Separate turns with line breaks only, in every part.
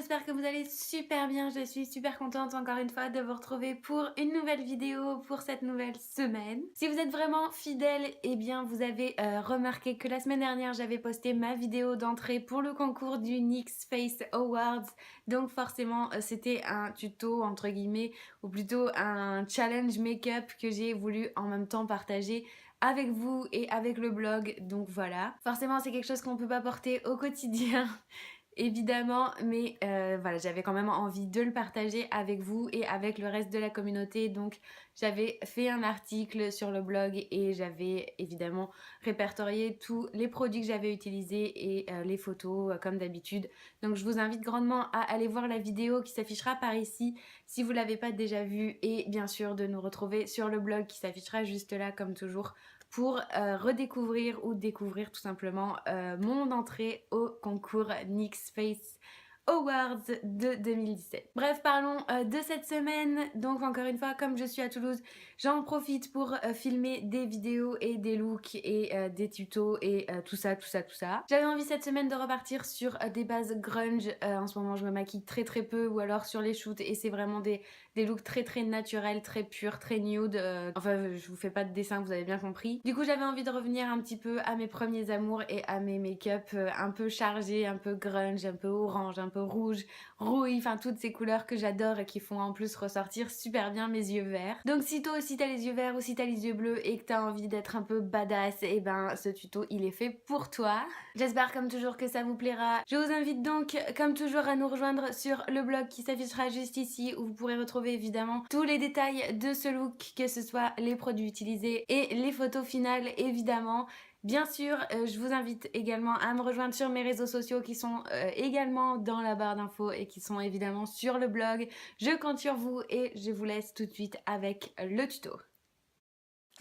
j'espère que vous allez super bien. Je suis super contente encore une fois de vous retrouver pour une nouvelle vidéo pour cette nouvelle semaine. Si vous êtes vraiment fidèle, eh bien vous avez remarqué que la semaine dernière j'avais posté ma vidéo d'entrée pour le concours du NYX Face Awards. Donc forcément c'était un tuto entre guillemets ou plutôt un challenge make-up que j'ai voulu en même temps partager avec vous et avec le blog. Donc voilà, forcément c'est quelque chose qu'on peut pas porter au quotidien évidemment, mais voilà, j'avais quand même envie de le partager avec vous et avec le reste de la communauté. Donc j'avais fait un article sur le blog et j'avais évidemment répertorié tous les produits que j'avais utilisés et les photos comme d'habitude. Donc je vous invite grandement à aller voir la vidéo qui s'affichera par ici si vous ne l'avez pas déjà vue, et bien sûr de nous retrouver sur le blog qui s'affichera juste là comme toujours pour redécouvrir ou découvrir tout simplement mon entrée au concours NYX Face Awards de 2017. Bref, parlons de cette semaine. Donc encore une fois, comme je suis à Toulouse, j'en profite pour filmer des vidéos et des looks et des tutos et tout ça. J'avais envie cette semaine de repartir sur des bases grunge. En ce moment, je me maquille très peu, ou alors sur les shoots, et c'est vraiment des looks très naturels, très purs, très nude. Enfin, je vous fais pas de dessin, vous avez bien compris. Du coup, j'avais envie de revenir un petit peu à mes premiers amours et à mes make-up un peu chargés, un peu grunge, un peu orange, un peu rouge, rouille, enfin toutes ces couleurs que j'adore et qui font en plus ressortir super bien mes yeux verts. Donc si toi aussi t'as les yeux verts ou si t'as les yeux bleus et que t'as envie d'être un peu badass, et ben ce tuto il est fait pour toi. J'espère comme toujours que ça vous plaira. Je vous invite donc comme toujours à nous rejoindre sur le blog qui s'affichera juste ici, où vous pourrez retrouver évidemment tous les détails de ce look, que ce soit les produits utilisés et les photos finales évidemment. Bien sûr, je vous invite également à me rejoindre sur mes réseaux sociaux qui sont également dans la barre d'infos et qui sont évidemment sur le blog. Je compte sur vous et je vous laisse tout de suite avec le tuto.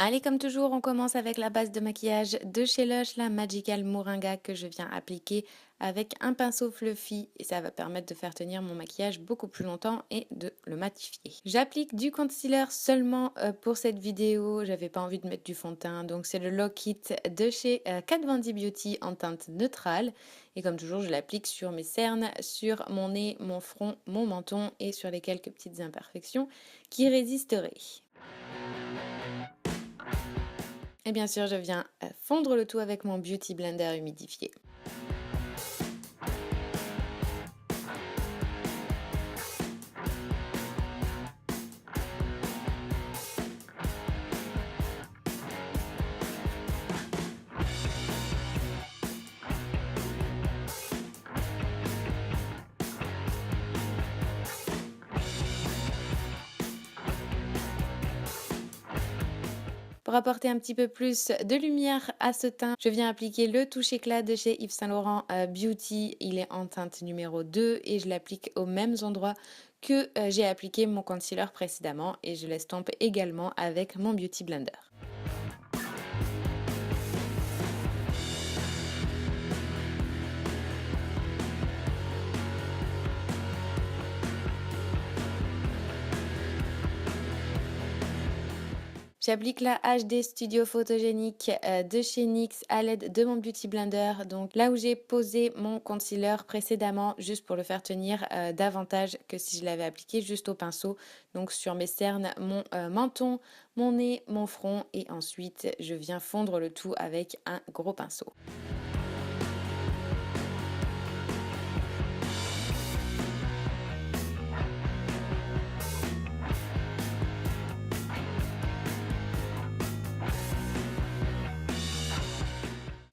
Allez, comme toujours, on commence avec la base de maquillage de chez Lush, la Magical Moringa, que je viens appliquer avec un pinceau fluffy, et ça va permettre de faire tenir mon maquillage beaucoup plus longtemps et de le matifier. J'applique du concealer seulement pour cette vidéo, j'avais pas envie de mettre du fond de teint, donc c'est le Lock It de chez Kat Von D Beauty en teinte neutrale, et comme toujours je l'applique sur mes cernes, sur mon nez, mon front, mon menton et sur les quelques petites imperfections qui résisteraient. Et bien sûr, je viens fondre le tout avec mon Beauty Blender humidifié. Pour apporter un petit peu plus de lumière à ce teint, je viens appliquer le touche éclat de chez Yves Saint Laurent Beauty. Il est en teinte numéro 2 et je l'applique aux mêmes endroits que j'ai appliqué mon concealer précédemment, et je l'estompe également avec mon Beauty Blender. J'applique la HD Studio Photogénique de chez NYX à l'aide de mon Beauty Blender, donc là où j'ai posé mon concealer précédemment, juste pour le faire tenir davantage que si je l'avais appliqué juste au pinceau, donc sur mes cernes, mon menton, mon nez, mon front, et ensuite je viens fondre le tout avec un gros pinceau.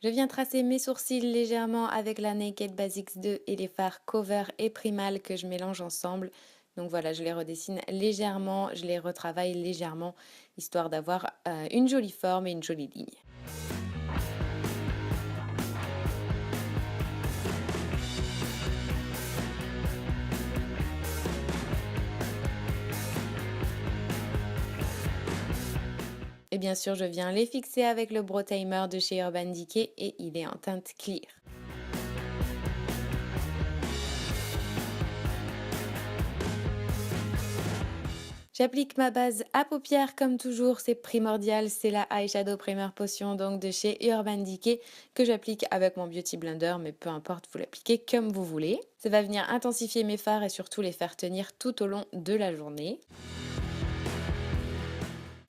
Je viens tracer mes sourcils légèrement avec la Naked Basics 2 et les fards Cover et Primal que je mélange ensemble. Donc voilà, je les redessine légèrement, je les retravaille légèrement, histoire d'avoir une jolie forme et une jolie ligne. Et bien sûr, je viens les fixer avec le Brow Timer de chez Urban Decay, et il est en teinte clear. J'applique ma base à paupières comme toujours, c'est primordial, c'est la Eyeshadow Primer Potion donc de chez Urban Decay que j'applique avec mon Beauty Blender, mais peu importe, vous l'appliquez comme vous voulez. Ça va venir intensifier mes fards et surtout les faire tenir tout au long de la journée.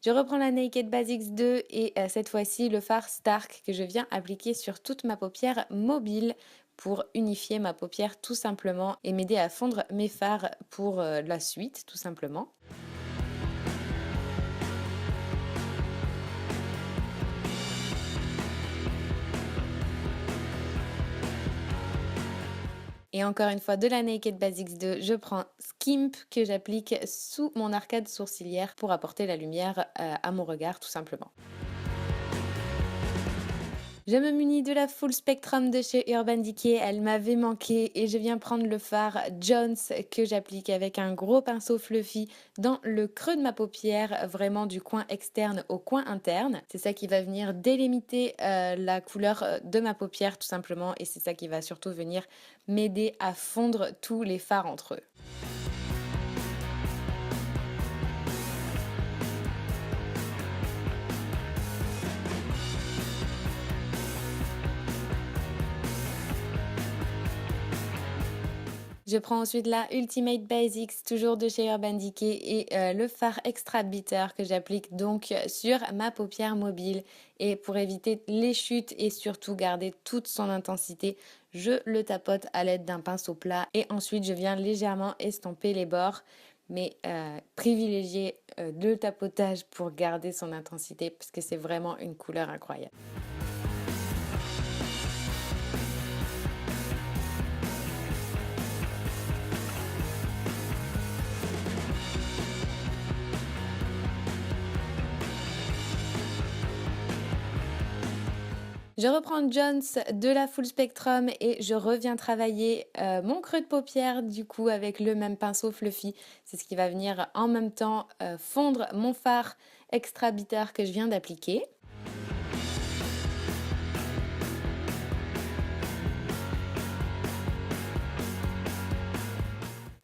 Je reprends la Naked Basics 2 et cette fois-ci le fard Stark que je viens appliquer sur toute ma paupière mobile pour unifier ma paupière tout simplement et m'aider à fondre mes fards pour la suite tout simplement. Et encore une fois, de la Naked Basics 2, je prends Skimp que j'applique sous mon arcade sourcilière pour apporter la lumière à mon regard tout simplement. Je me munis de la Full Spectrum de chez Urban Decay, elle m'avait manqué et je viens prendre le fard Jones que j'applique avec un gros pinceau fluffy dans le creux de ma paupière, vraiment du coin externe au coin interne. C'est ça qui va venir délimiter la couleur de ma paupière tout simplement et c'est ça qui va surtout venir m'aider à fondre tous les fards entre eux. Je prends ensuite la Ultimate Basics, toujours de chez Urban Decay, et le fard Extra Bitter que j'applique donc sur ma paupière mobile. Et pour éviter les chutes et surtout garder toute son intensité, je le tapote à l'aide d'un pinceau plat et ensuite je viens légèrement estomper les bords. Mais privilégier le tapotage pour garder son intensité parce que c'est vraiment une couleur incroyable. Je reprends Jones de la Full Spectrum et je reviens travailler mon creux de paupière du coup avec le même pinceau fluffy. C'est ce qui va venir en même temps fondre mon fard Extra Bitter que je viens d'appliquer.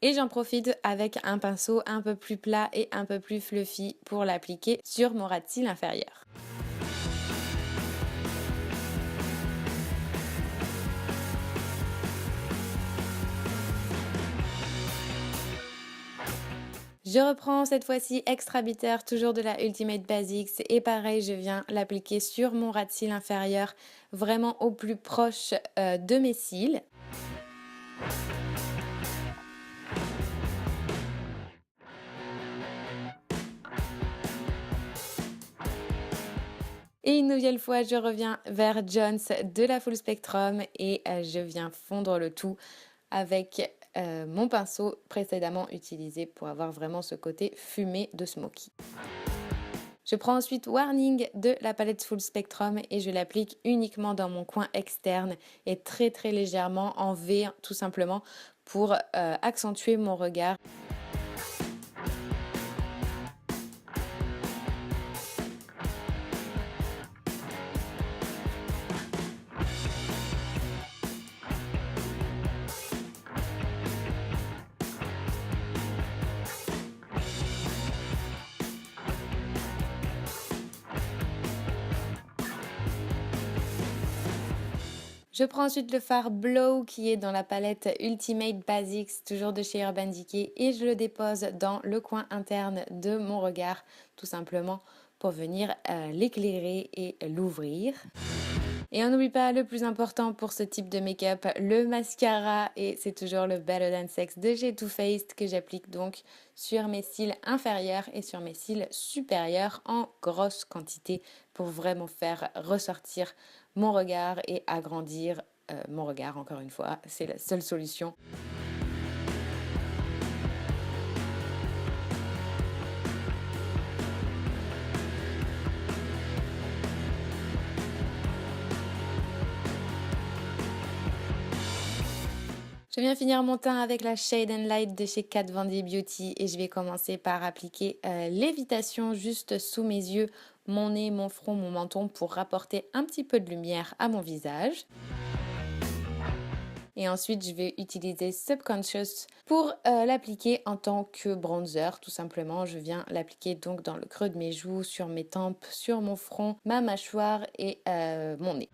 Et j'en profite avec un pinceau un peu plus plat et un peu plus fluffy pour l'appliquer sur mon ras de cils inférieur. Je reprends cette fois-ci Extra Bitter, toujours de la Ultimate Basics et pareil, je viens l'appliquer sur mon ras de cils inférieur, vraiment au plus proche de mes cils. Et une nouvelle fois, je reviens vers Jones de la Full Spectrum et je viens fondre le tout avec mon pinceau précédemment utilisé pour avoir vraiment ce côté fumé de smoky. Je prends ensuite Warning de la palette Full Spectrum et je l'applique uniquement dans mon coin externe et très légèrement en V tout simplement pour accentuer mon regard. Je prends ensuite le fard Blow qui est dans la palette Ultimate Basics, toujours de chez Urban Decay, et je le dépose dans le coin interne de mon regard, tout simplement pour venir l'éclairer et l'ouvrir. Et on n'oublie pas le plus important pour ce type de make-up, le mascara, et c'est toujours le Better Than Sex de chez Too Faced que j'applique donc sur mes cils inférieurs et sur mes cils supérieurs en grosse quantité pour vraiment faire ressortir mon regard et agrandir mon regard encore une fois, c'est la seule solution. Je viens finir mon teint avec la Shade and Light de chez Kat Von D Beauty et je vais commencer par appliquer l'évitation juste sous mes yeux, mon nez, mon front, mon menton pour rapporter un petit peu de lumière à mon visage. Et ensuite, je vais utiliser Subconscious pour l'appliquer en tant que bronzer, tout simplement. Je viens l'appliquer donc dans le creux de mes joues, sur mes tempes, sur mon front, ma mâchoire et mon nez.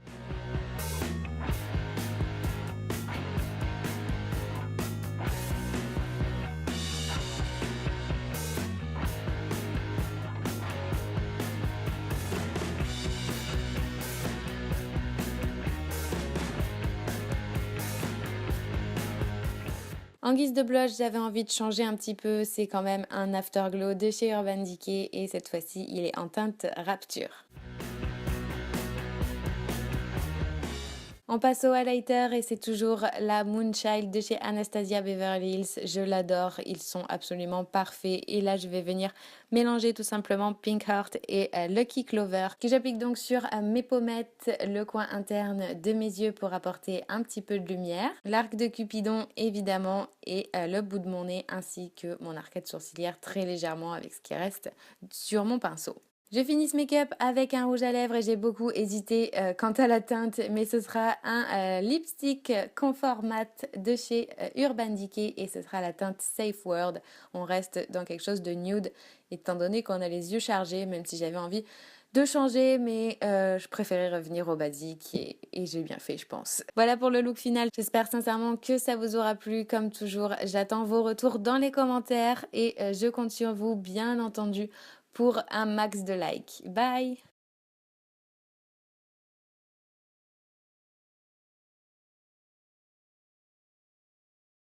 En guise de blush, j'avais envie de changer un petit peu. C'est quand même un Afterglow de chez Urban Decay et cette fois-ci, il est en teinte Rapture. On passe au highlighter et c'est toujours la Moonchild de chez Anastasia Beverly Hills. Je l'adore, ils sont absolument parfaits. Et là, je vais venir mélanger tout simplement Pink Heart et Lucky Clover que j'applique donc sur mes pommettes, le coin interne de mes yeux pour apporter un petit peu de lumière. L'arc de Cupidon évidemment et le bout de mon nez ainsi que mon arcade sourcilière très légèrement avec ce qui reste sur mon pinceau. Je finis ce make-up avec un rouge à lèvres et j'ai beaucoup hésité quant à la teinte, mais ce sera un lipstick Confort Matte de chez Urban Decay et ce sera la teinte Safe Word. On reste dans quelque chose de nude étant donné qu'on a les yeux chargés, même si j'avais envie de changer, mais je préférais revenir au basique et j'ai bien fait, je pense. Voilà pour le look final. J'espère sincèrement que ça vous aura plu. Comme toujours, j'attends vos retours dans les commentaires et je compte sur vous, bien entendu, pour un max de likes. Bye!